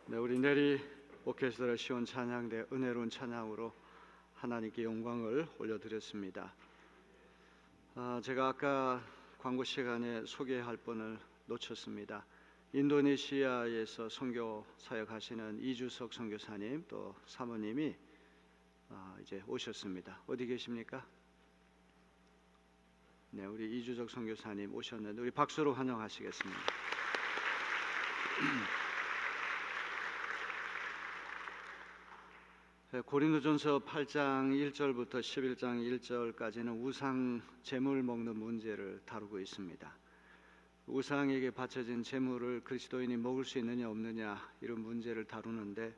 네, 우리 내리 오케스트라 시온 찬양대 은혜로운 찬양으로 하나님께 영광을 올려드렸습니다. 제가 아까 광고 시간에 소개할 분을 놓쳤습니다. 인도네시아에서 선교 사역하시는 이주석 선교사님 또 사모님이 이제 오셨습니다. 어디 계십니까? 네, 우리 이주석 선교사님 오셨는데 우리 박수로 환영하시겠습니다. 고린도전서 8장 1절부터 11장 1절까지는 우상 제물 먹는 문제를 다루고 있습니다. 우상에게 바쳐진 제물을 그리스도인이 먹을 수 있느냐 없느냐 이런 문제를 다루는데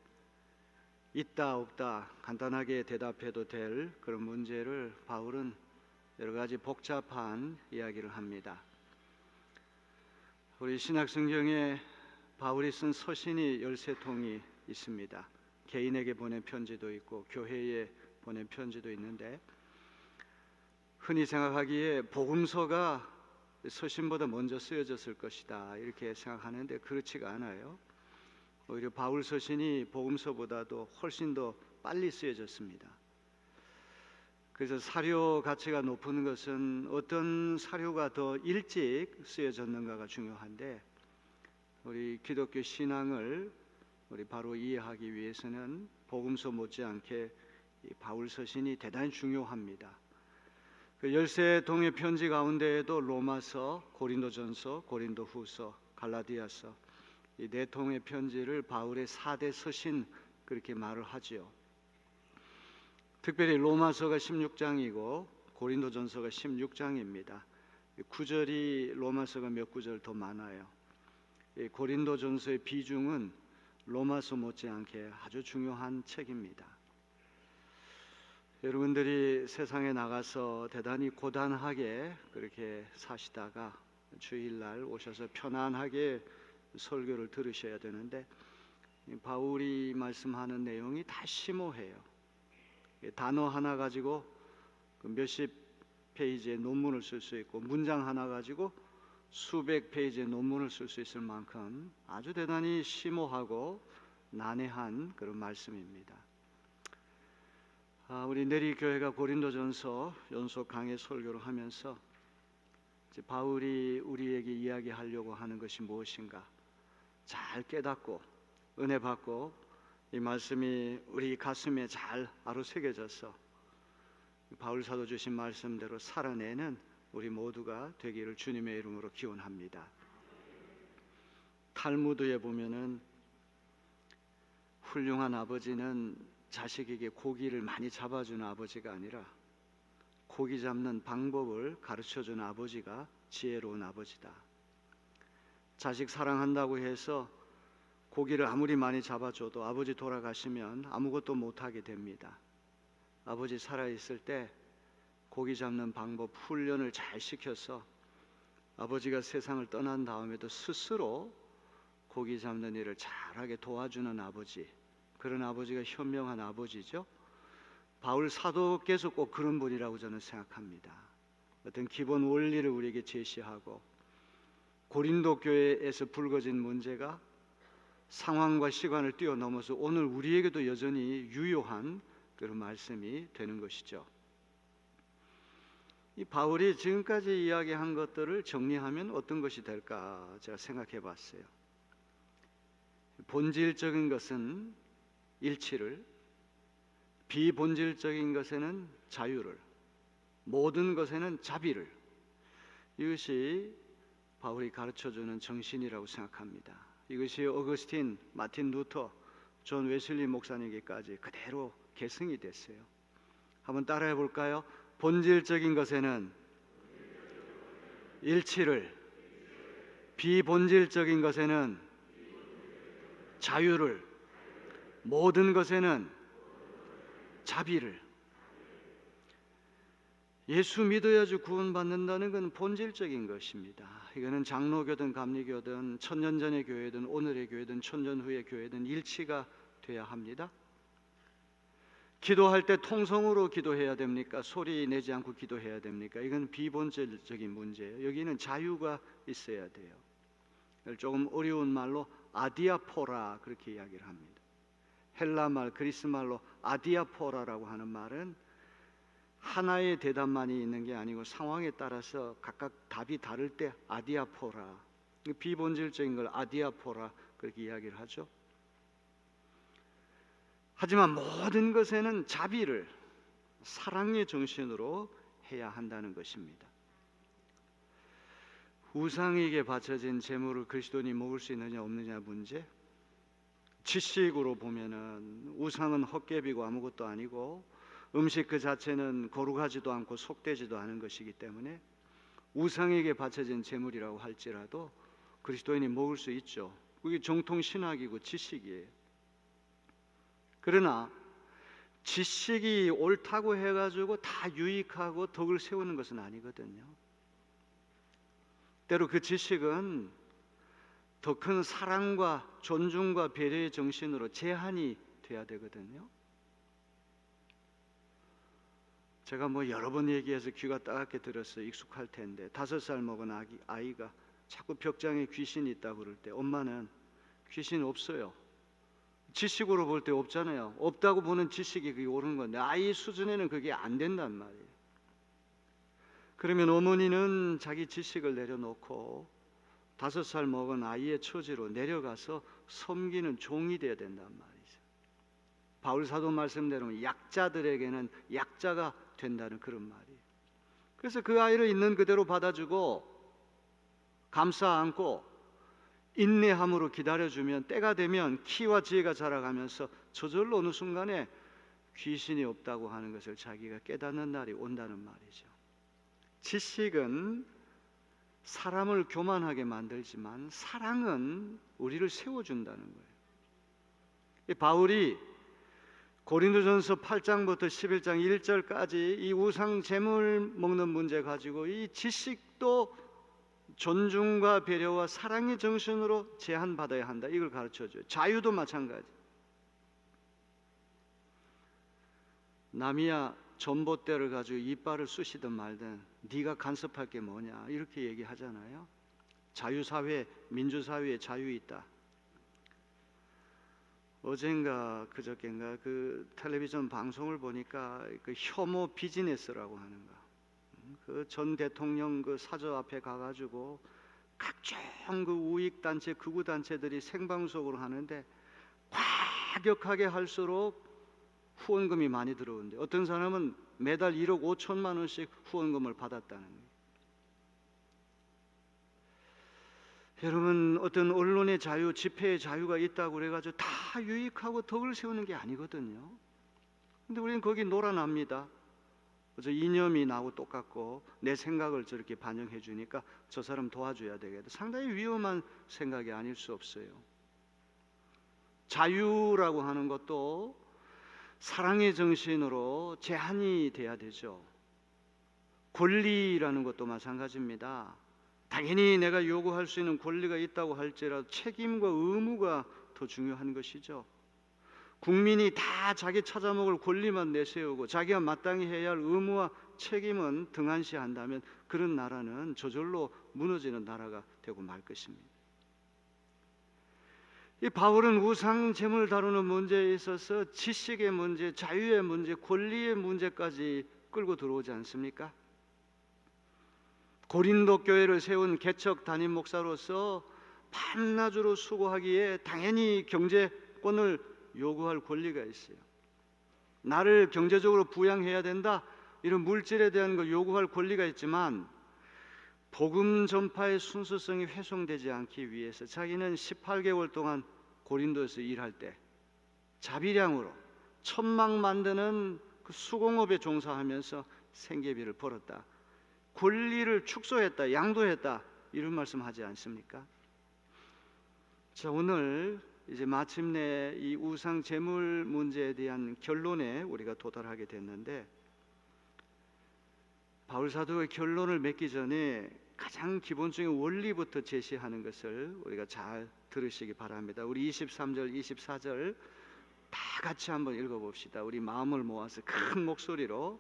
있다 없다 간단하게 대답해도 될 그런 문제를 바울은 여러 가지 복잡한 이야기를 합니다. 우리 신약성경에 바울이 쓴 서신이 13통이 있습니다. 개인에게 보낸 편지도 있고 교회에 보낸 편지도 있는데 흔히 생각하기에 복음서가 서신보다 먼저 쓰여졌을 것이다 이렇게 생각하는데 그렇지가 않아요. 오히려 바울 서신이 복음서보다도 훨씬 더 빨리 쓰여졌습니다. 그래서 사료 가치가 높은 것은 어떤 사료가 더 일찍 쓰여졌는가가 중요한데 우리 기독교 신앙을 우리 바로 이해하기 위해서는 복음서 못지않게 바울 서신이 대단히 중요합니다. 그 13통의 편지 가운데에도 로마서, 고린도전서, 고린도후서, 갈라디아서 이 4통의 편지를 바울의 4대 서신 그렇게 말을 하지요. 특별히 로마서가 16장이고 고린도전서가 16장입니다. 구절이 로마서가 몇 구절 더 많아요. 고린도전서의 비중은 로마서 못지않게 아주 중요한 책입니다. 여러분들이 세상에 나가서 대단히 고단하게 그렇게 사시다가 주일날 오셔서 편안하게 설교를 들으셔야 되는데 바울이 말씀하는 내용이 다 심오해요. 단어 하나 가지고 몇십 페이지의 논문을 쓸 수 있고 문장 하나 가지고 수백 페이지의 논문을 쓸 수 있을 만큼 아주 대단히 심오하고 난해한 그런 말씀입니다. 우리 내리교회가 고린도전서 연속 강해 설교를 하면서 이제 바울이 우리에게 이야기하려고 하는 것이 무엇인가 잘 깨닫고 은혜 받고 이 말씀이 우리 가슴에 잘 아로새겨져서 바울 사도 주신 말씀대로 살아내는 우리 모두가 되기를 주님의 이름으로 기원합니다. 탈무드에 보면은 훌륭한 아버지는 자식에게 고기를 많이 잡아주는 아버지가 아니라 고기 잡는 방법을 가르쳐주는 아버지가 지혜로운 아버지다. 자식 사랑한다고 해서 고기를 아무리 많이 잡아줘도 아버지 돌아가시면 아무것도 못하게 됩니다. 아버지 살아있을 때 고기 잡는 방법 훈련을 잘 시켜서 아버지가 세상을 떠난 다음에도 스스로 고기 잡는 일을 잘하게 도와주는 아버지, 그런 아버지가 현명한 아버지죠. 바울 사도께서 꼭 그런 분이라고 저는 생각합니다. 어떤 기본 원리를 우리에게 제시하고 고린도 교회에서 불거진 문제가 상황과 시간을 뛰어넘어서 오늘 우리에게도 여전히 유효한 그런 말씀이 되는 것이죠. 이 바울이 지금까지 이야기한 것들을 정리하면 어떤 것이 될까 제가 생각해 봤어요. 본질적인 것은 일치를, 비본질적인 것에는 자유를, 모든 것에는 자비를, 이것이 바울이 가르쳐주는 정신이라고 생각합니다. 이것이 어거스틴, 마틴 루터, 존 웨슬리 목사님에게까지 그대로 계승이 됐어요. 한번 따라해 볼까요? 본질적인 것에는 일치를, 비본질적인 것에는 자유를, 모든 것에는 자비를. 예수 믿어야지 구원받는다는 건 본질적인 것입니다. 이거는 장로교든 감리교든 천년 전의 교회든 오늘의 교회든 천년 후의 교회든 일치가 돼야 합니다. 기도할 때 통성으로 기도해야 됩니까? 소리 내지 않고 기도해야 됩니까? 이건 비본질적인 문제예요. 여기는 자유가 있어야 돼요. 조금 어려운 말로 아디아포라 그렇게 이야기를 합니다. 헬라 말, 그리스 말로 아디아포라라고 하는 말은 하나의 대답만이 있는 게 아니고 상황에 따라서 각각 답이 다를 때 아디아포라, 비본질적인 걸 아디아포라 그렇게 이야기를 하죠. 하지만 모든 것에는 자비를 사랑의 정신으로 해야 한다는 것입니다. 우상에게 바쳐진 제물을 그리스도인이 먹을 수 있느냐 없느냐 문제, 지식으로 보면은 우상은 헛개비고 아무것도 아니고 음식 그 자체는 거룩하지도 않고 속되지도 않은 것이기 때문에 우상에게 바쳐진 제물이라고 할지라도 그리스도인이 먹을 수 있죠. 그게 정통 신학이고 지식이에요. 그러나 지식이 옳다고 해가지고 다 유익하고 덕을 세우는 것은 아니거든요. 때로 그 지식은 더 큰 사랑과 존중과 배려의 정신으로 제한이 돼야 되거든요. 제가 여러 번 얘기해서 귀가 따갑게 들어서 익숙할 텐데 5살 먹은 아이가 자꾸 벽장에 귀신이 있다고 그럴 때 엄마는 귀신 없어요. 지식으로 볼 때 없잖아요. 없다고 보는 지식이 그게 옳은 건데 아이 수준에는 그게 안 된단 말이에요. 그러면 어머니는 자기 지식을 내려놓고 5살 먹은 아이의 처지로 내려가서 섬기는 종이 되어야 된단 말이죠. 바울 사도 말씀대로 약자들에게는 약자가 된다는 그런 말이에요. 그래서 그 아이를 있는 그대로 받아주고 감싸 안고 인내함으로 기다려주면 때가 되면 키와 지혜가 자라가면서 저절로 어느 순간에 귀신이 없다고 하는 것을 자기가 깨닫는 날이 온다는 말이죠. 지식은 사람을 교만하게 만들지만 사랑은 우리를 세워준다는 거예요. 바울이 고린도전서 8장부터 11장 1절까지 이 우상 제물 먹는 문제 가지고 이 지식도 존중과 배려와 사랑의 정신으로 제한받아야 한다, 이걸 가르쳐줘요. 자유도 마찬가지. 남이야 전봇대를 가지고 이빨을 쑤시든 말든 네가 간섭할 게 뭐냐 이렇게 얘기하잖아요. 자유사회, 민주사회에 자유 있다. 어젠가 그저께인가 그 텔레비전 방송을 보니까 그 혐오 비즈니스라고 하는가, 그 전 대통령 그 사저 앞에 가가지고 각종 그 우익단체, 극우단체들이 생방송으로 하는데 과격하게 할수록 후원금이 많이 들어오는데 어떤 사람은 매달 1억 5천만 원씩 후원금을 받았다는 거예요. 여러분, 어떤 언론의 자유, 집회의 자유가 있다고 그래가지고 다 유익하고 덕을 세우는 게 아니거든요. 근데 우리는 거기 놀아납니다. 그래서 이념이 나하고 똑같고 내 생각을 저렇게 반영해 주니까 저 사람 도와줘야 되겠다. 상당히 위험한 생각이 아닐 수 없어요. 자유라고 하는 것도 사랑의 정신으로 제한이 돼야 되죠. 권리라는 것도 마찬가지입니다. 당연히 내가 요구할 수 있는 권리가 있다고 할지라도 책임과 의무가 더 중요한 것이죠. 국민이 다 자기 찾아먹을 권리만 내세우고 자기가 마땅히 해야 할 의무와 책임은 등한시한다면 그런 나라는 저절로 무너지는 나라가 되고 말 것입니다. 이 바울은 우상 제물을 다루는 문제에 있어서 지식의 문제, 자유의 문제, 권리의 문제까지 끌고 들어오지 않습니까? 고린도 교회를 세운 개척 담임 목사로서 밤낮으로 수고하기에 당연히 경제권을 요구할 권리가 있어요. 나를 경제적으로 부양해야 된다, 이런 물질에 대한 걸 요구할 권리가 있지만 복음 전파의 순수성이 훼손되지 않기 위해서 자기는 18개월 동안 고린도에서 일할 때 자비량으로 천막 만드는 그 수공업에 종사하면서 생계비를 벌었다, 권리를 축소했다, 양도했다, 이런 말씀하지 않습니까? 자, 오늘 이제 마침내 이 우상 제물 문제에 대한 결론에 우리가 도달하게 됐는데, 바울 사도의 결론을 맺기 전에 가장 기본적인 원리부터 제시하는 것을 우리가 잘 들으시기 바랍니다. 우리 23절, 24절 다 같이 한번 읽어봅시다. 우리 마음을 모아서 큰 목소리로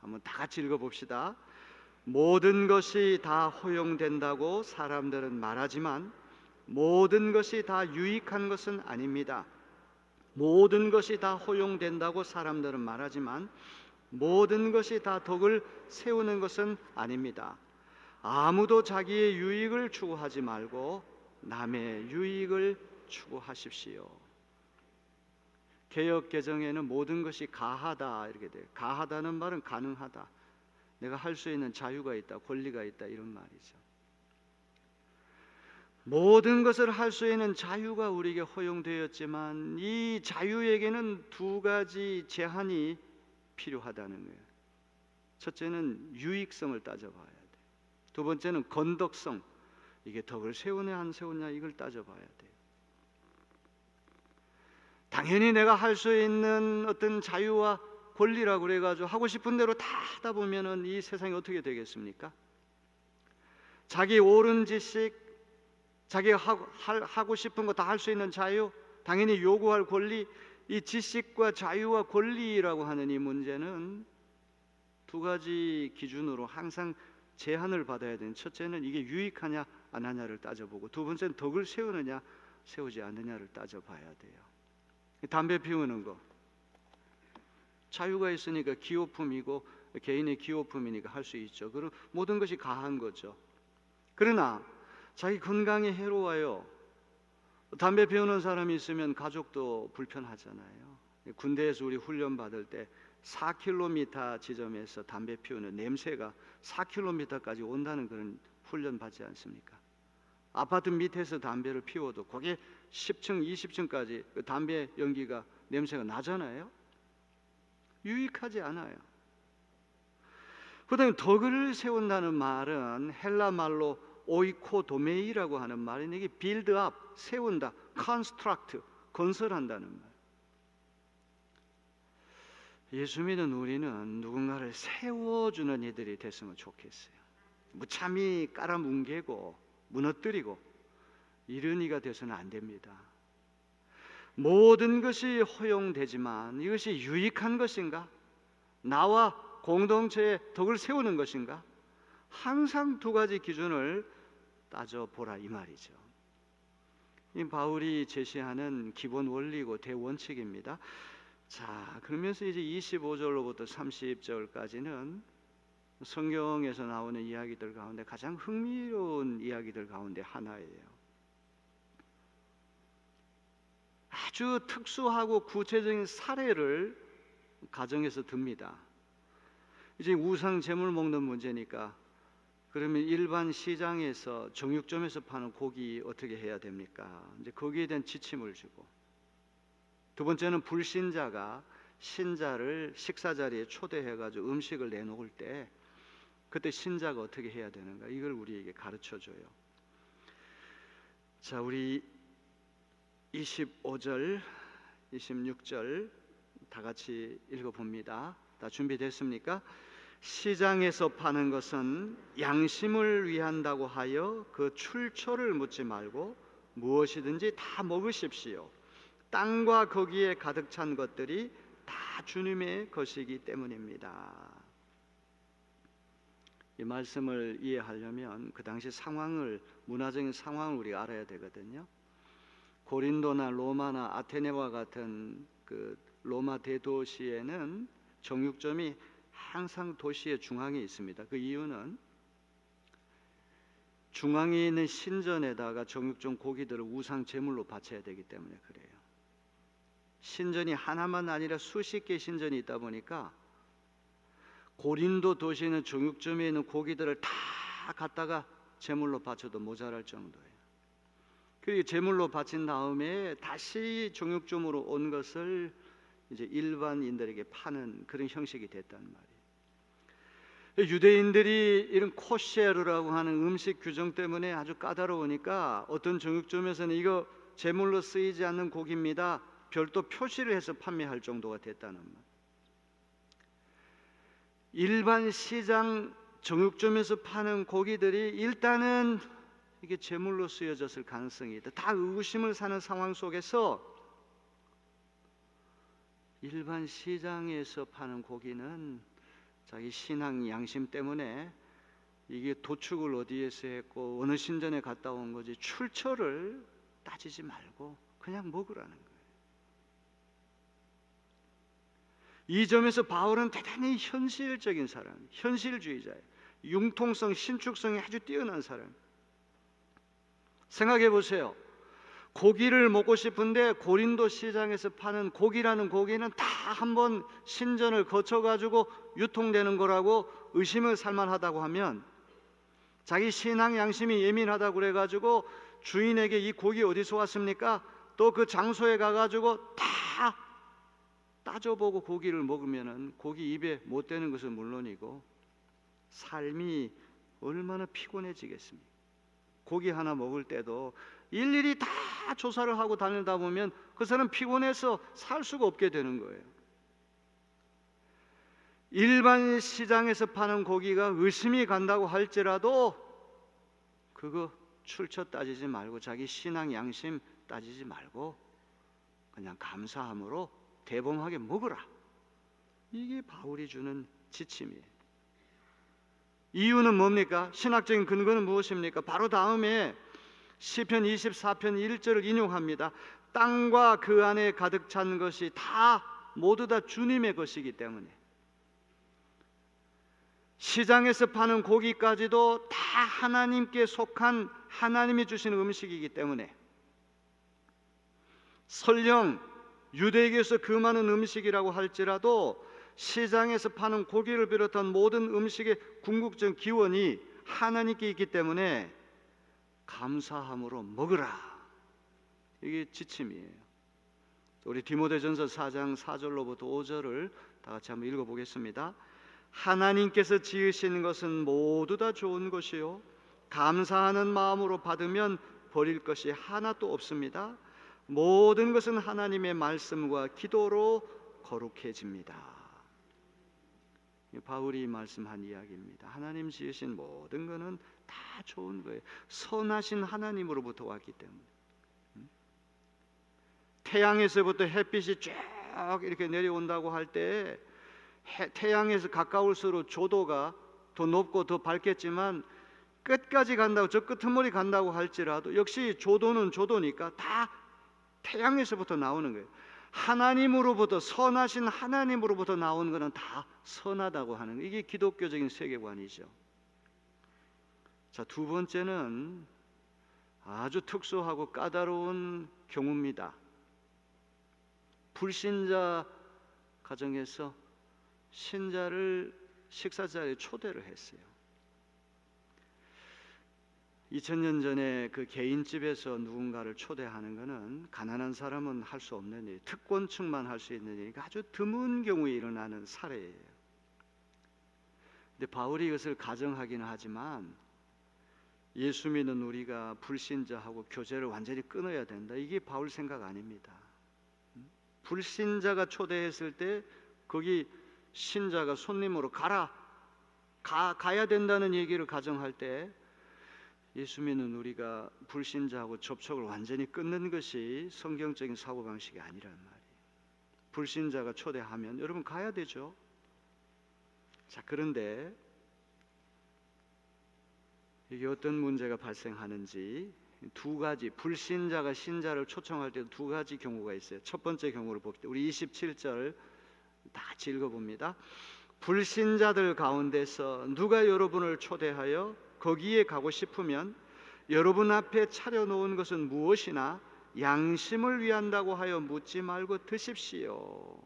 한번 다 같이 읽어봅시다. 모든 것이 다 허용된다고 사람들은 말하지만 모든 것이 다 유익한 것은 아닙니다. 모든 것이 다 허용된다고 사람들은 말하지만 모든 것이 다 덕을 세우는 것은 아닙니다. 아무도 자기의 유익을 추구하지 말고 남의 유익을 추구하십시오. 개역 개정에는 모든 것이 가하다 이렇게 돼요. 가하다는 말은 가능하다. 내가 할 수 있는 자유가 있다, 권리가 있다 이런 말이죠. 모든 것을 할 수 있는 자유가 우리에게 허용되었지만 이 자유에게는 두 가지 제한이 필요하다는 거예요. 첫째는 유익성을 따져봐야 돼. 두 번째는 건덕성, 이게 덕을 세우냐 안 세우냐 이걸 따져봐야 돼요. 당연히 내가 할 수 있는 어떤 자유와 권리라고 그래가지고 하고 싶은 대로 다 하다 보면은 이 세상이 어떻게 되겠습니까? 자기 옳은 지식, 자기가 하고 싶은 거 다 할 수 있는 자유, 당연히 요구할 권리, 이 지식과 자유와 권리라고 하는 이 문제는 두 가지 기준으로 항상 제한을 받아야 되는, 첫째는 이게 유익하냐 안 하냐를 따져보고 두 번째는 덕을 세우느냐 세우지 않느냐를 따져봐야 돼요. 담배 피우는 거 자유가 있으니까 기호품이고 개인의 기호품이니까 할 수 있죠. 그럼 모든 것이 가한 거죠. 그러나 자기 건강에 해로워요. 담배 피우는 사람이 있으면 가족도 불편하잖아요. 군대에서 우리 훈련 받을 때 4km 지점에서 담배 피우는 냄새가 4km까지 온다는 그런 훈련 받지 않습니까? 아파트 밑에서 담배를 피워도 거기에 10층, 20층까지 그 담배 연기가 냄새가 나잖아요. 유익하지 않아요. 그다음에 덕을 세운다는 말은 헬라 말로 오이코도메이라고 하는 말인데 이게 빌드업, 세운다, 컨스트럭트, 건설한다는 말. 예수 믿는 우리는 누군가를 세워주는 이들이 됐으면 좋겠어요. 무참히 깔아뭉개고 무너뜨리고 이런 이가 돼서는 안 됩니다. 모든 것이 허용되지만 이것이 유익한 것인가? 나와 공동체의 덕을 세우는 것인가? 항상 두 가지 기준을 따져보라 이 말이죠. 이 바울이 제시하는 기본 원리고 대원칙입니다. 자, 그러면서 이제 25절로부터 30절까지는 성경에서 나오는 이야기들 가운데 가장 흥미로운 이야기들 가운데 하나예요. 아주 특수하고 구체적인 사례를 가정에서 듭니다. 이제 우상 제물 먹는 문제니까 그러면 일반 시장에서 정육점에서 파는 고기 어떻게 해야 됩니까? 이제 거기에 대한 지침을 주고, 두 번째는 불신자가 신자를 식사 자리에 초대해 가지고 음식을 내놓을 때 그때 신자가 어떻게 해야 되는가 이걸 우리에게 가르쳐 줘요. 자, 우리 25절, 26절 다 같이 읽어봅니다. 다 준비됐습니까? 시장에서 파는 것은 양심을 위한다고 하여 그 출처를 묻지 말고 무엇이든지 다 먹으십시오. 땅과 거기에 가득 찬 것들이 다 주님의 것이기 때문입니다. 이 말씀을 이해하려면 그 당시 상황을, 문화적인 상황을 우리가 알아야 되거든요. 고린도나 로마나 아테네와 같은 그 로마 대도시에는 정육점이 항상 도시의 중앙에 있습니다. 그 이유는 중앙에 있는 신전에다가 정육점 고기들을 우상 제물로 바쳐야 되기 때문에 그래요. 신전이 하나만 아니라 수십 개 신전이 있다 보니까 고린도 도시는 정육점에 있는 고기들을 다 갖다가 제물로 바쳐도 모자랄 정도예요. 그리고 제물로 바친 다음에 다시 정육점으로 온 것을 이제 일반인들에게 파는 그런 형식이 됐단 말이에요. 유대인들이 이런 코셰르라고 하는 음식 규정 때문에 아주 까다로우니까 어떤 정육점에서는 이거 제물로 쓰이지 않는 고기입니다, 별도 표시를 해서 판매할 정도가 됐다는 말. 일반 시장 정육점에서 파는 고기들이 일단은 이게 제물로 쓰여졌을 가능성이 있다. 다 의구심을 사는 상황 속에서 일반 시장에서 파는 고기는 자기 신앙 양심 때문에 이게 도축을 어디에서 했고 어느 신전에 갔다 온 거지 출처를 따지지 말고 그냥 먹으라는 거예요. 이 점에서 바울은 대단히 현실적인 사람, 현실주의자예요. 융통성, 신축성이 아주 뛰어난 사람. 생각해 보세요. 고기를 먹고 싶은데 고린도 시장에서 파는 고기라는 고기는 다 한번 신전을 거쳐가지고 유통되는 거라고 의심을 살만하다고 하면, 자기 신앙 양심이 예민하다고 그래가지고 주인에게 이 고기 어디서 왔습니까? 또 그 장소에 가가지고 다 따져보고 고기를 먹으면은 고기 입에 못 대는 것은 물론이고 삶이 얼마나 피곤해지겠습니까? 고기 하나 먹을 때도 일일이 다 조사를 하고 다니다 보면 그 사람 피곤해서 살 수가 없게 되는 거예요. 일반 시장에서 파는 고기가 의심이 간다고 할지라도 그거 출처 따지지 말고 자기 신앙 양심 따지지 말고 그냥 감사함으로 대범하게 먹으라. 이게 바울이 주는 지침이에요. 이유는 뭡니까? 신학적인 근거는 무엇입니까? 바로 다음에 시편 24편 1절을 인용합니다. 땅과 그 안에 가득 찬 것이 다 모두 다 주님의 것이기 때문에, 시장에서 파는 고기까지도 다 하나님께 속한 하나님이 주시는 음식이기 때문에, 설령 유대교에서 그 많은 음식이라고 할지라도 시장에서 파는 고기를 비롯한 모든 음식의 궁극적 기원이 하나님께 있기 때문에 감사함으로 먹으라. 이게 지침이에요. 우리 디모데전서 4장 4절로부터 5절을 다 같이 한번 읽어보겠습니다. 하나님께서 지으신 것은 모두 다 좋은 것이요 감사하는 마음으로 받으면 버릴 것이 하나도 없습니다. 모든 것은 하나님의 말씀과 기도로 거룩해집니다. 바울이 말씀한 이야기입니다. 하나님 지으신 모든 것은 다 좋은 거예요. 선하신 하나님으로부터 왔기 때문에. 태양에서부터 햇빛이 쭉 이렇게 내려온다고 할 때 태양에서 가까울수록 조도가 더 높고 더 밝겠지만 끝까지 간다고, 저 끄트머리 간다고 할지라도 역시 조도는 조도니까 다 태양에서부터 나오는 거예요. 하나님으로부터, 선하신 하나님으로부터 나온 것은 다 선하다고 하는 거예요. 이게 기독교적인 세계관이죠. 자, 두 번째는 아주 특수하고 까다로운 경우입니다. 불신자 가정에서 신자를 식사 자리에 초대를 했어요. 2000년 전에 그 개인집에서 누군가를 초대하는 것은 가난한 사람은 할 수 없는 일, 특권층만 할 수 있는 일이니까 아주 드문 경우에 일어나는 사례예요. 근데 바울이 이것을 가정하기는 하지만 예수 믿는 우리가 불신자하고 교제를 완전히 끊어야 된다. 이게 바울 생각 아닙니다. 불신자가 초대했을 때 거기 신자가 손님으로 가야 된다는 얘기를 가정할 때 예수 믿는 우리가 불신자하고 접촉을 완전히 끊는 것이 성경적인 사고방식이 아니란 말이에요. 불신자가 초대하면 여러분 가야 되죠. 자, 그런데 이게 어떤 문제가 발생하는지 두 가지, 불신자가 신자를 초청할 때 두 가지 경우가 있어요. 첫 번째 경우를 볼 때 우리 27절 다 같이 읽어봅니다. 불신자들 가운데서 누가 여러분을 초대하여 거기에 가고 싶으면 여러분 앞에 차려놓은 것은 무엇이나 양심을 위한다고 하여 묻지 말고 드십시오.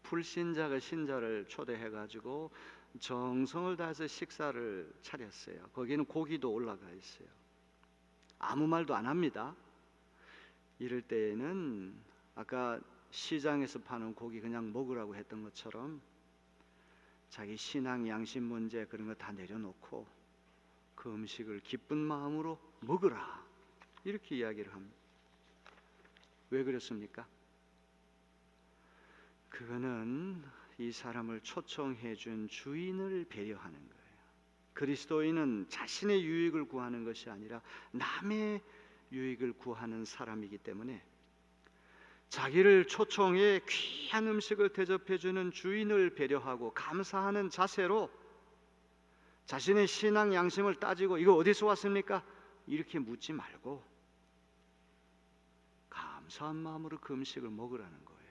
불신자가 신자를 초대해가지고 정성을 다해서 식사를 차렸어요. 거기는 고기도 올라가 있어요. 아무 말도 안 합니다. 이럴 때에는 아까 시장에서 파는 고기 그냥 먹으라고 했던 것처럼 자기 신앙 양심 문제 그런 거 다 내려놓고 그 음식을 기쁜 마음으로 먹으라, 이렇게 이야기를 합니다. 왜 그렇습니까? 그거는 이 사람을 초청해 준 주인을 배려하는 거예요. 그리스도인은 자신의 유익을 구하는 것이 아니라 남의 유익을 구하는 사람이기 때문에 자기를 초청해 귀한 음식을 대접해 주는 주인을 배려하고 감사하는 자세로 자신의 신앙 양심을 따지고 이거 어디서 왔습니까? 이렇게 묻지 말고 감사한 마음으로 그 음식을 먹으라는 거예요.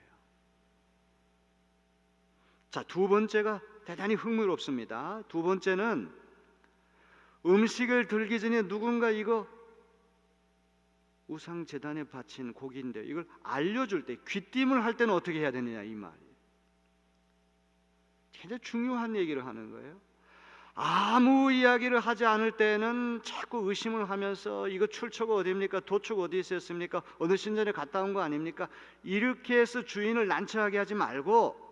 자, 두 번째가 대단히 흥미롭습니다. 두 번째는 음식을 들기 전에 누군가 이거 우상 제단에 바친 고기인데 이걸 알려줄 때, 귀띔을 할 때는 어떻게 해야 되느냐, 이 말이에요. 굉장히 중요한 얘기를 하는 거예요. 아무 이야기를 하지 않을 때는 자꾸 의심을 하면서 이거 출처가 어디입니까? 도처가 어디 있었습니까? 어느 신전에 갔다 온 거 아닙니까? 이렇게 해서 주인을 난처하게 하지 말고,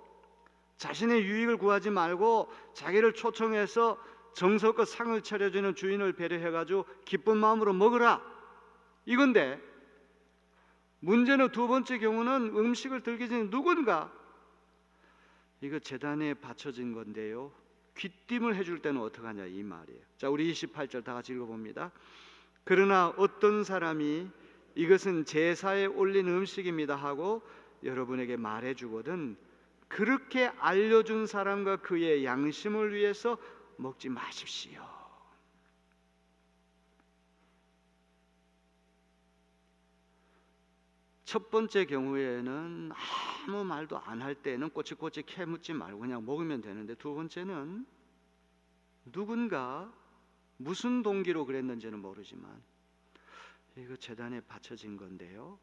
자신의 유익을 구하지 말고 자기를 초청해서 정성껏 상을 차려주는 주인을 배려해가지고 기쁜 마음으로 먹으라, 이건데, 문제는 두 번째 경우는 음식을 들기 전에 누군가 이거 제단에 바쳐진 건데요, 귀띔을 해줄 때는 어떡하냐, 이 말이에요. 자, 우리 28절 다 같이 읽어봅니다. 그러나 어떤 사람이 이것은 제사에 올린 음식입니다 하고 여러분에게 말해주거든 그렇게 알려준 사람과 그의 양심을 위해서 먹지 마십시오. 첫 번째 경우에는 아무 말도 안 할 때는 꼬치꼬치 캐묻지 말고 그냥 먹으면 되는데, 두 번째는 누군가 무슨 동기로 그랬는지는 모르지만 이거 제단에 바쳐진 건데요,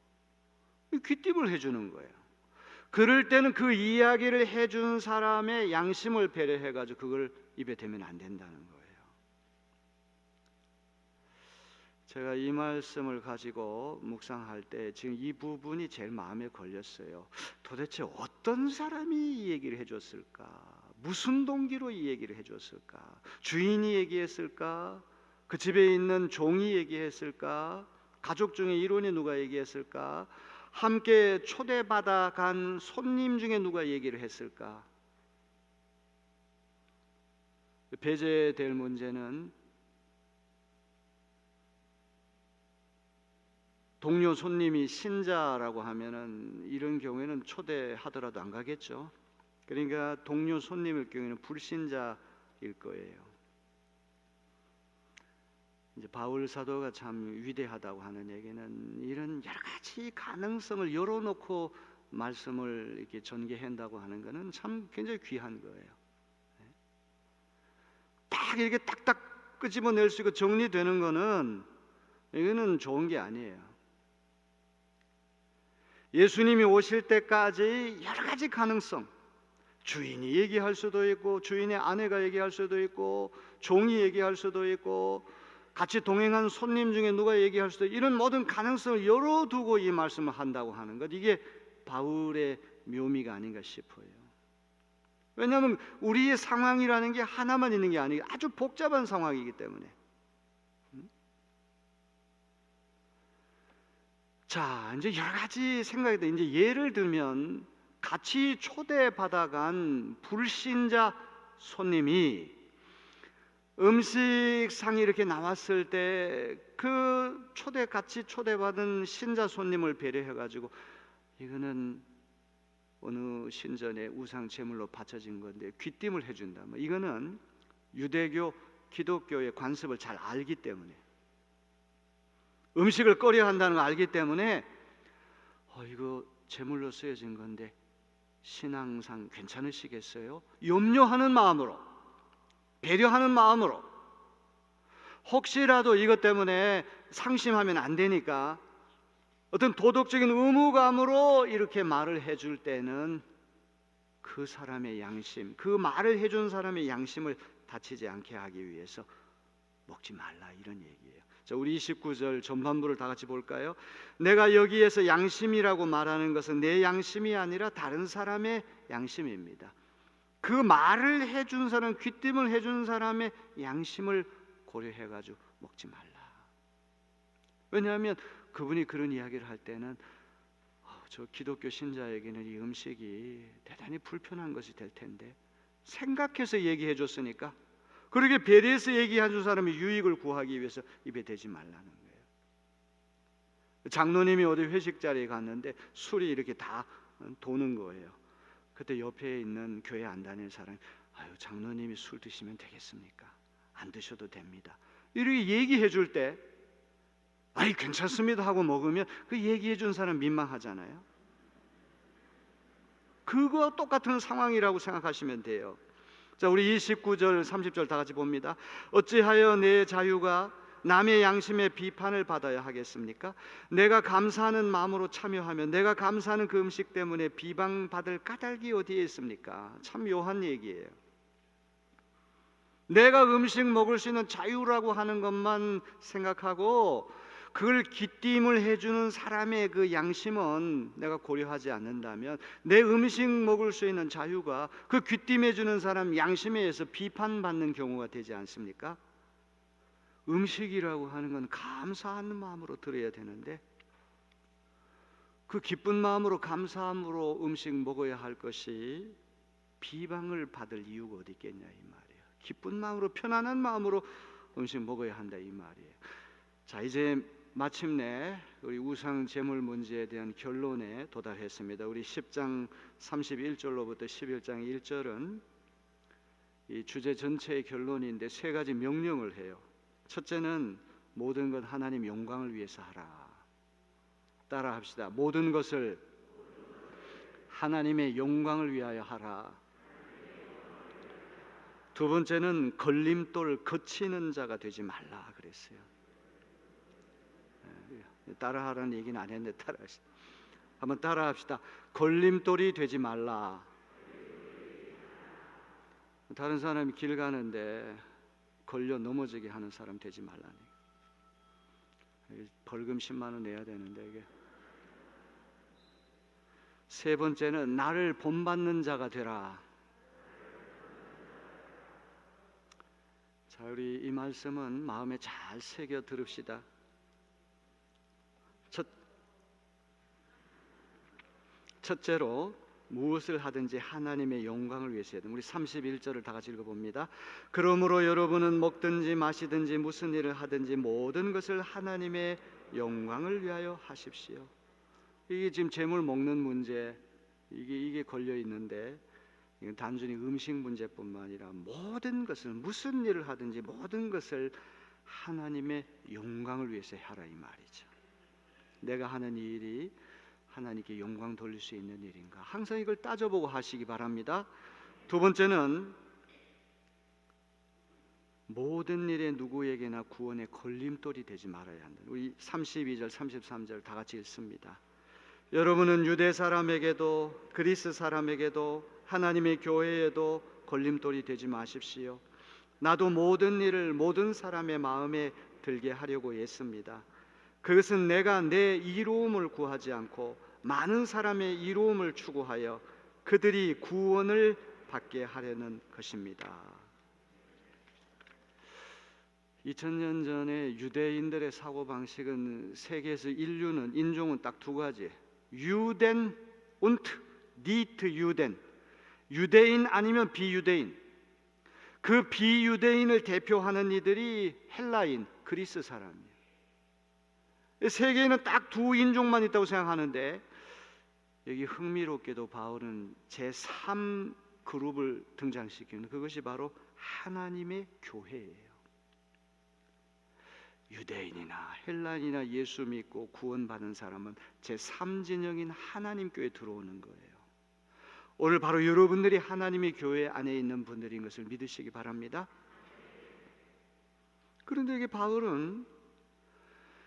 귀띔을 해주는 거예요. 그럴 때는 그 이야기를 해준 사람의 양심을 배려해가지고 그걸 입에 대면 안 된다는 거예요. 제가 이 말씀을 가지고 묵상할 때 지금 이 부분이 제일 마음에 걸렸어요. 도대체 어떤 사람이 이 얘기를 해줬을까? 무슨 동기로 이 얘기를 해줬을까? 주인이 얘기했을까? 그 집에 있는 종이 얘기했을까? 가족 중에 일원이 누가 얘기했을까? 함께 초대받아 간 손님 중에 누가 얘기를 했을까? 배제될 문제는 동료 손님이 신자라고 하면은 이런 경우에는 초대하더라도 안 가겠죠. 그러니까 동료 손님일 경우에는 불신자일 거예요. 이제 바울 사도가 참 위대하다고 하는 얘기는 이런 여러 가지 가능성을 열어놓고 말씀을 이렇게 전개한다고 하는 것은 참 굉장히 귀한 거예요. 딱 이렇게 딱딱 끄집어낼 수 있고 정리되는 거는 이거는 좋은 게 아니에요. 예수님이 오실 때까지 여러 가지 가능성, 주인이 얘기할 수도 있고 주인의 아내가 얘기할 수도 있고 종이 얘기할 수도 있고 같이 동행한 손님 중에 누가 얘기할 수도 있고, 이런 모든 가능성을 열어두고 이 말씀을 한다고 하는 것, 이게 바울의 묘미가 아닌가 싶어요. 왜냐하면 우리의 상황이라는 게 하나만 있는 게 아니고 아주 복잡한 상황이기 때문에. 자, 이제 여러 가지 생각이 돼. 이제 예를 들면 같이 초대받아간 불신자 손님이 음식상이 이렇게 나왔을 때 그 같이 초대받은 신자 손님을 배려해가지고 이거는 어느 신전의 우상 제물로 바쳐진 건데 귀띔을 해준다. 이거는 유대교, 기독교의 관습을 잘 알기 때문에, 음식을 꺼려한다는 걸 알기 때문에 이거 제물로 쓰여진 건데 신앙상 괜찮으시겠어요? 염려하는 마음으로, 배려하는 마음으로, 혹시라도 이것 때문에 상심하면 안 되니까 어떤 도덕적인 의무감으로 이렇게 말을 해줄 때는 그 사람의 양심, 그 말을 해준 사람의 양심을 다치지 않게 하기 위해서 먹지 말라, 이런 얘기예요. 자, 우리 29절 전반부를 다 같이 볼까요? 내가 여기에서 양심이라고 말하는 것은 내 양심이 아니라 다른 사람의 양심입니다. 그 말을 해준 사람, 귀띔을 해준 사람의 양심을 고려해가지고 먹지 말라. 왜냐하면 그분이 그런 이야기를 할 때는 저 기독교 신자에게는 이 음식이 대단히 불편한 것이 될 텐데 생각해서 얘기해 줬으니까, 그렇게 배려해서 얘기해 준 사람이 유익을 구하기 위해서 입에 대지 말라는 거예요. 장로님이 어디 회식 자리에 갔는데 술이 이렇게 다 도는 거예요. 그때 옆에 있는 교회 안 다니는 사람이 장로님이 술 드시면 되겠습니까? 안 드셔도 됩니다. 이렇게 얘기해 줄 때 아이 괜찮습니다 하고 먹으면 그 얘기해 준 사람 민망하잖아요. 그거와 똑같은 상황이라고 생각하시면 돼요. 자, 우리 29절 30절 다 같이 봅니다. 어찌하여 내 자유가 남의 양심의 비판을 받아야 하겠습니까? 내가 감사하는 마음으로 참여하면 내가 감사하는 그 음식 때문에 비방받을 까닭이 어디에 있습니까? 참 묘한 얘기예요. 내가 음식 먹을 수 있는 자유라고 하는 것만 생각하고 그걸 기띔을 해주는 사람의 그 양심은 내가 고려하지 않는다면 내 음식 먹을 수 있는 자유가 그 귀띔해주는 사람 양심에 의해서 비판받는 경우가 되지 않습니까? 음식이라고 하는 건 감사하는 마음으로 들어야 되는데 그 기쁜 마음으로 감사함으로 음식 먹어야 할 것이 비방을 받을 이유가 어디 있겠냐 이 말이에요. 기쁜 마음으로 편안한 마음으로 음식 먹어야 한다 이 말이에요. 자, 이제 마침내 우리 우상 제물 문제에 대한 결론에 도달했습니다. 우리 10장 31절로부터 11장 1절은 이 주제 전체의 결론인데 세 가지 명령을 해요. 첫째는 모든 것 하나님 영광을 위해서 하라. 따라 합시다. 모든 것을 하나님의 영광을 위하여 하라. 두 번째는 걸림돌 거치는 자가 되지 말라 그랬어요. 따라하라는 얘기는 안 했는데 따라하시다. 한번 따라합시다. 걸림돌이 되지 말라. 다른 사람이 길 가는데 걸려 넘어지게 하는 사람 되지 말라니. 벌금 10만 원 내야 되는데 이게. 세 번째는 나를 본받는 자가 되라. 자, 우리 이 말씀은 마음에 잘 새겨 들읍시다. 첫째로 무엇을 하든지 하나님의 영광을 위해서 해야 됩니다. 우리 31절을 다 같이 읽어봅니다. 그러므로 여러분은 먹든지 마시든지 무슨 일을 하든지 모든 것을 하나님의 영광을 위하여 하십시오. 이게 지금 재물 먹는 문제 이게 걸려 있는데 이건 단순히 음식 문제뿐만 아니라 모든 것을 무슨 일을 하든지 모든 것을 하나님의 영광을 위해서 하라 이 말이죠. 내가 하는 이 일이 하나님께 영광 돌릴 수 있는 일인가? 항상 이걸 따져보고 하시기 바랍니다. 두 번째는 모든 일에 누구에게나 구원의 걸림돌이 되지 말아야 한다. 우리 32절 33절 다 같이 읽습니다. 여러분은 유대 사람에게도 그리스 사람에게도 하나님의 교회에도 걸림돌이 되지 마십시오. 나도 모든 일을 모든 사람의 마음에 들게 하려고 했습니다. 그것은 내가 내 이로움을 구하지 않고 많은 사람의 이로움을 추구하여 그들이 구원을 받게 하려는 것입니다. 2000년 전에 유대인들의 사고방식은 세계에서 인종은 딱 두 가지, 유덴 und nicht 유덴, 유대인 아니면 비유대인. 그 비유대인을 대표하는 이들이 헬라인, 그리스 사람이에요. 세계에는 딱 두 인종만 있다고 생각하는데 여기 흥미롭게도 바울은 제3 그룹을 등장시키는 그것이 바로 하나님의 교회예요. 유대인이나 헬라인이나 예수 믿고 구원받은 사람은 제3진영인 하나님 교회에 들어오는 거예요. 오늘 바로 여러분들이 하나님의 교회 안에 있는 분들인 것을 믿으시기 바랍니다. 그런데 이게 바울은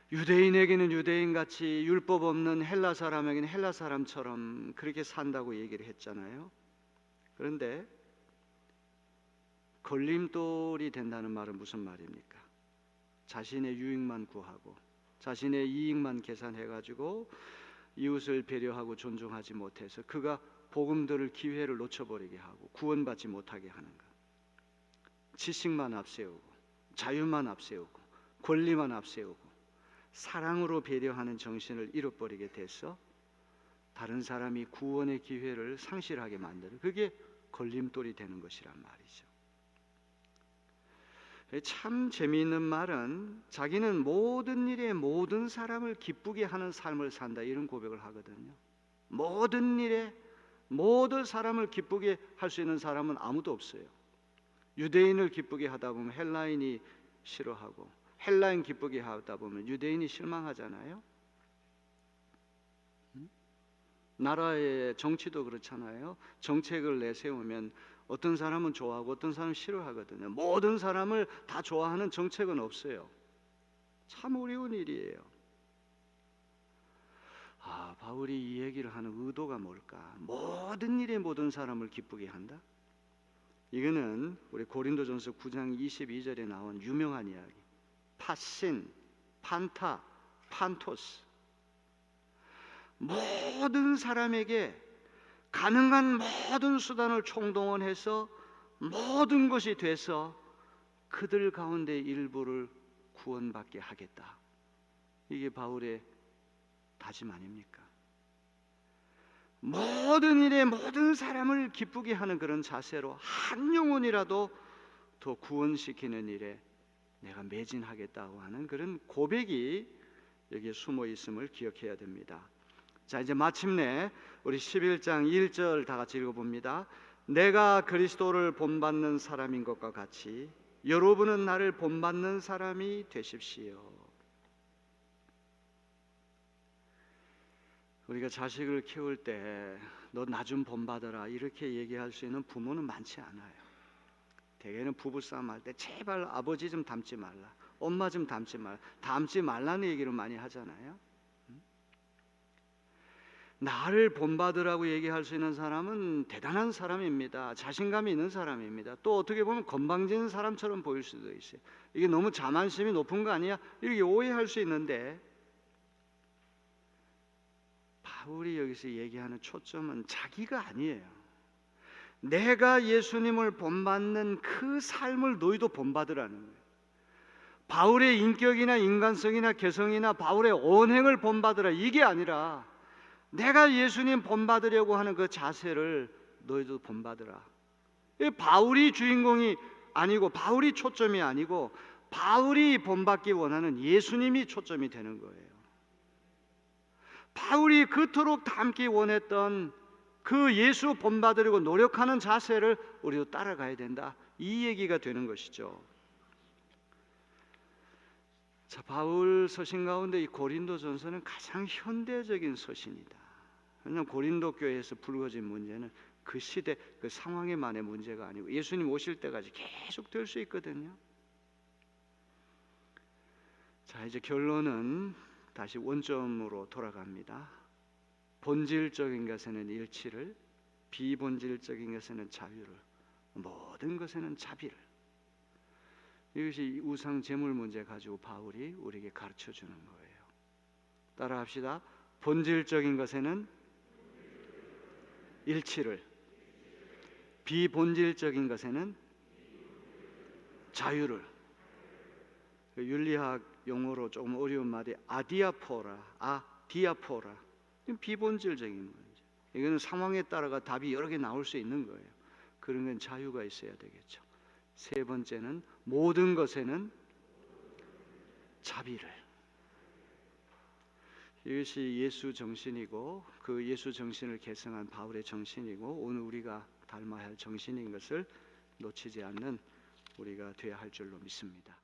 유대인에게는 유대인같이 율법 없는 헬라 사람에게는 헬라 사람처럼 그렇게 산다고 얘기를 했잖아요. 그런데 걸림돌이 된다는 말은 무슨 말입니까? 자신의 유익만 구하고 자신의 이익만 계산해가지고 이웃을 배려하고 존중하지 못해서 그가 복음 들을 기회를 놓쳐버리게 하고 구원받지 못하게 하는 것. 지식만 앞세우고 자유만 앞세우고 권리만 앞세우고 사랑으로 배려하는 정신을 잃어버리게 돼서 다른 사람이 구원의 기회를 상실하게 만드는, 그게 걸림돌이 되는 것이란 말이죠. 참 재미있는 말은 자기는 모든 일에 모든 사람을 기쁘게 하는 삶을 산다, 이런 고백을 하거든요. 모든 일에 모든 사람을 기쁘게 할 수 있는 사람은 아무도 없어요. 유대인을 기쁘게 하다 보면 헬라인이 싫어하고, 헬라인 기쁘게 하다 보면 유대인이 실망하잖아요. 나라의 정치도 그렇잖아요. 정책을 내세우면 어떤 사람은 좋아하고 어떤 사람은 싫어하거든요. 모든 사람을 다 좋아하는 정책은 없어요. 참 어려운 일이에요. 바울이 이 얘기를 하는 의도가 뭘까? 모든 일에 모든 사람을 기쁘게 한다? 이거는 우리 고린도전서 9장 22절에 나온 유명한 이야기, 파신, 판타, 판토스. 모든 사람에게 가능한 모든 수단을 총동원해서 모든 것이 돼서 그들 가운데 일부를 구원받게 하겠다. 이게 바울의 다짐 아닙니까? 모든 일에 모든 사람을 기쁘게 하는 그런 자세로 한 영혼이라도 더 구원시키는 일에 내가 매진하겠다고 하는 그런 고백이 여기에 숨어 있음을 기억해야 됩니다. 자, 이제 마침내 우리 11장 1절 다 같이 읽어봅니다. 내가 그리스도를 본받는 사람인 것과 같이 여러분은 나를 본받는 사람이 되십시오. 우리가 자식을 키울 때 너 나 좀 본받아라 이렇게 얘기할 수 있는 부모는 많지 않아요. 대개는 부부싸움 할 때 제발 아버지 좀 닮지 말라, 엄마 좀 닮지 말라는 얘기를 많이 하잖아요. 나를 본받으라고 얘기할 수 있는 사람은 대단한 사람입니다. 자신감이 있는 사람입니다. 또 어떻게 보면 건방진 사람처럼 보일 수도 있어요. 이게 너무 자만심이 높은 거 아니야? 이렇게 오해할 수 있는데, 바울이 여기서 얘기하는 초점은 자기가 아니에요. 내가 예수님을 본받는 그 삶을 너희도 본받으라는 거예요. 바울의 인격이나 인간성이나 개성이나 바울의 언행을 본받으라 이게 아니라 내가 예수님 본받으려고 하는 그 자세를 너희도 본받으라. 바울이 주인공이 아니고, 바울이 초점이 아니고, 바울이 본받기 원하는 예수님이 초점이 되는 거예요. 바울이 그토록 닮기 원했던 그 예수 본받으려고 노력하는 자세를 우리도 따라가야 된다, 이 얘기가 되는 것이죠. 자, 바울 서신 가운데 이 고린도전서는 가장 현대적인 서신이다. 왜냐하면 고린도 교회에서 불거진 문제는 그 시대 그 상황에만의 문제가 아니고 예수님 오실 때까지 계속 될 수 있거든요. 자, 이제 결론은 다시 원점으로 돌아갑니다. 본질적인 것에는 일치를, 비본질적인 것에는 자유를, 모든 것에는 자비를. 이것이 우상 제물 문제 가지고 바울이 우리에게 가르쳐 주는 거예요. 따라합시다. 본질적인 것에는 일치를, 비본질적인 것에는 자유를. 윤리학 용어로 조금 어려운 말이 아디아포라, 비본질적인 문제. 이거는 상황에 따라가 답이 여러 개 나올 수 있는 거예요. 그런 건 자유가 있어야 되겠죠. 세 번째는 모든 것에는 자비를. 이것이 예수 정신이고, 그 예수 정신을 계승한 바울의 정신이고, 오늘 우리가 닮아야 할 정신인 것을 놓치지 않는 우리가 되어야 할 줄로 믿습니다.